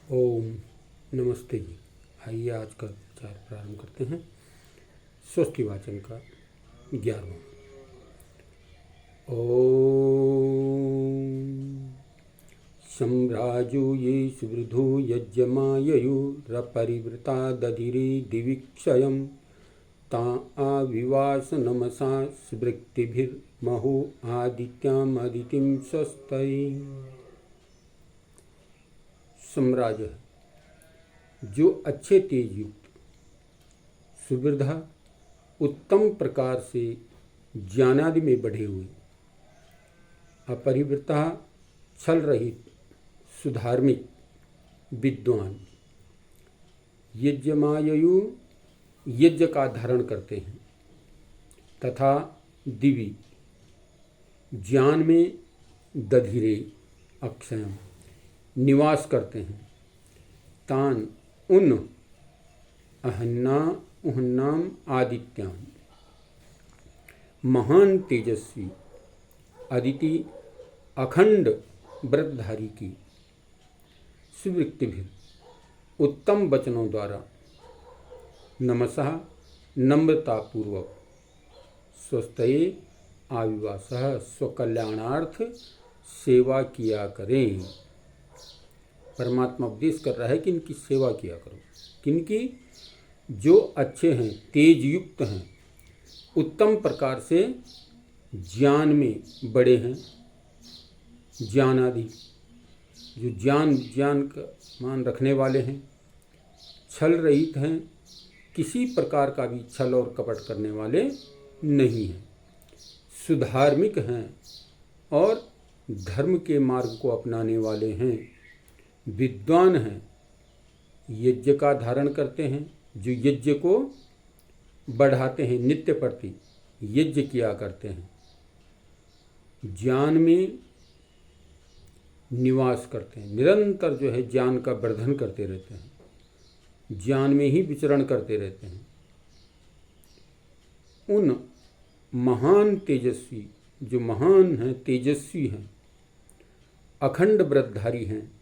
ओम नमस्ते जी। आइए आज का विचार प्रारंभ करते हैं। स्वस्ति वाचन का 11वां। ओम सम्राजूये सुवृधो यज्ञमाययुरपरिवृता दधिरे दिवीक्षयं ता आविवास नमसा स्मृक्तिभिर्महो आदित्यामदितिं स्वस्तये। सम्राज है जो अच्छे तेज युक्त सुवृद्धा उत्तम प्रकार से ज्ञानादि में बढ़े हुए, अपरिवृता छल रहित सुधार्मिक विद्वान, यज्ञमाययु यज्ञ का धारण करते हैं तथा दिवि ज्ञान में दधिरे अक्षयम निवास करते हैं, तान उन उहन्नाम आदित्याम महान तेजस्वी अदिति अखंड व्रतधारी की सुवृत्ति भी उत्तम वचनों द्वारा नमसः नम्रतापूर्वक स्वस्थये आविवासः स्वकल्याणार्थ सेवा किया करें। परमात्मा उपदेश कर रहा है कि इनकी सेवा किया करो। किनकी? जो अच्छे हैं, तेज युक्त हैं, उत्तम प्रकार से ज्ञान में बड़े हैं, ज्ञान आदि जो ज्ञान का मान रखने वाले हैं, छल रहित हैं, किसी प्रकार का भी छल और कपट करने वाले नहीं हैं, सुधार्मिक हैं और धर्म के मार्ग को अपनाने वाले हैं, विद्वान हैं, यज्ञ का धारण करते हैं, जो यज्ञ को बढ़ाते हैं, नित्य प्रति यज्ञ किया करते हैं, ज्ञान में निवास करते हैं, निरंतर जो है ज्ञान का वर्धन करते रहते हैं, ज्ञान में ही विचरण करते रहते हैं। उन महान तेजस्वी, जो महान हैं, तेजस्वी हैं, अखंड व्रतधारी हैं,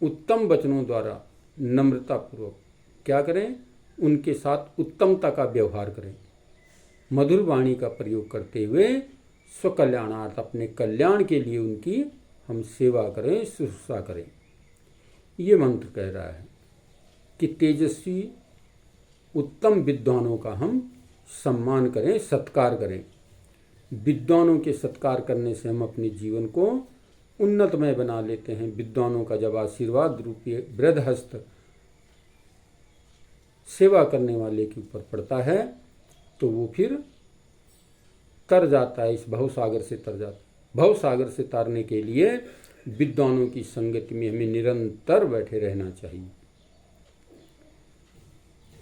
उत्तम वचनों द्वारा नम्रतापूर्वक क्या करें? उनके साथ उत्तमता का व्यवहार करें, मधुर वाणी का प्रयोग करते हुए स्वकल्याणार्थ अपने कल्याण के लिए उनकी हम सेवा करें, शुश्रूषा करें। ये मंत्र कह रहा है कि तेजस्वी उत्तम विद्वानों का हम सम्मान करें, सत्कार करें। विद्वानों के सत्कार करने से हम अपने जीवन को उन्नतमय बना लेते हैं। विद्वानों का जब आशीर्वाद रूपी वृद्धहस्त सेवा करने वाले के ऊपर पड़ता है तो वो फिर तर जाता है, इस भवसागर से तर जाता है। भवसागर से तारने के लिए विद्वानों की संगति में हमें निरंतर बैठे रहना चाहिए।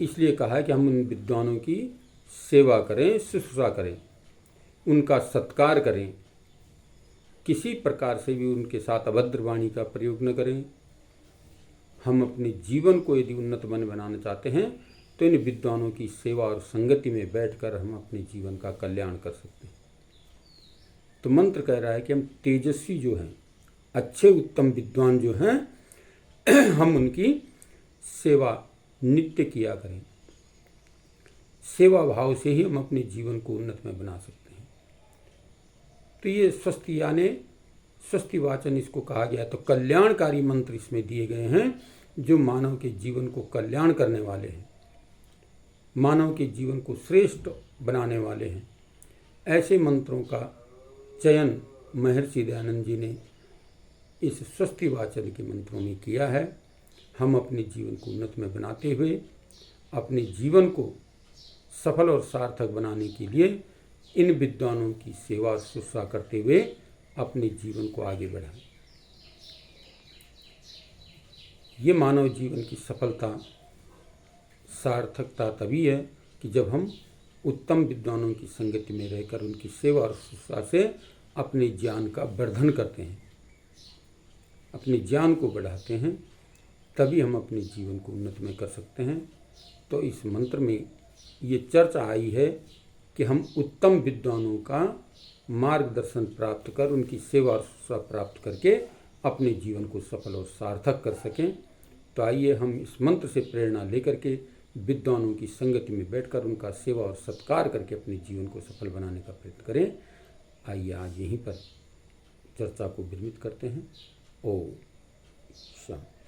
इसलिए कहा है कि हम उन विद्वानों की सेवा करें, शुश्रूषा करें, उनका सत्कार करें, किसी प्रकार से भी उनके साथ अभद्र वाणी का प्रयोग न करें। हम अपने जीवन को यदि उन्नत बनाना चाहते हैं तो इन विद्वानों की सेवा और संगति में बैठकर हम अपने जीवन का कल्याण कर सकते हैं। तो मंत्र कह रहा है कि हम तेजस्वी जो हैं, अच्छे उत्तम विद्वान जो हैं हम उनकी सेवा नित्य किया करें। सेवा भाव से ही हम अपने जीवन को उन्नतमय बना सकते हैं। तो ये स्वस्ति यानी स्वस्ति वाचन इसको कहा गया। तो कल्याणकारी मंत्र इसमें दिए गए हैं जो मानव के जीवन को कल्याण करने वाले हैं, मानव के जीवन को श्रेष्ठ बनाने वाले हैं। ऐसे मंत्रों का चयन महर्षि दयानंद जी ने इस स्वस्ति वाचन के मंत्रों में किया है। हम अपने जीवन को उन्नतमय बनाते हुए अपने जीवन को सफल और सार्थक बनाने के लिए इन विद्वानों की सेवा और शुश्रूषा करते हुए अपने जीवन को आगे बढ़ाएं। ये मानव जीवन की सफलता, सार्थकता तभी है कि जब हम उत्तम विद्वानों की संगति में रहकर उनकी सेवा और शुश्रूषा से अपने ज्ञान का वर्धन करते हैं, अपने ज्ञान को बढ़ाते हैं, तभी हम अपने जीवन को उन्नतमय कर सकते हैं। तो इस मंत्र में ये चर्चा आई है कि हम उत्तम विद्वानों का मार्गदर्शन प्राप्त कर उनकी सेवा और शुश्रूषा प्राप्त करके अपने जीवन को सफल और सार्थक कर सकें। तो आइए हम इस मंत्र से प्रेरणा लेकर के विद्वानों की संगति में बैठकर उनका सेवा और सत्कार करके अपने जीवन को सफल बनाने का प्रयत्न करें। आइए आज यहीं पर चर्चा को विरमित करते हैं। ओम शांति।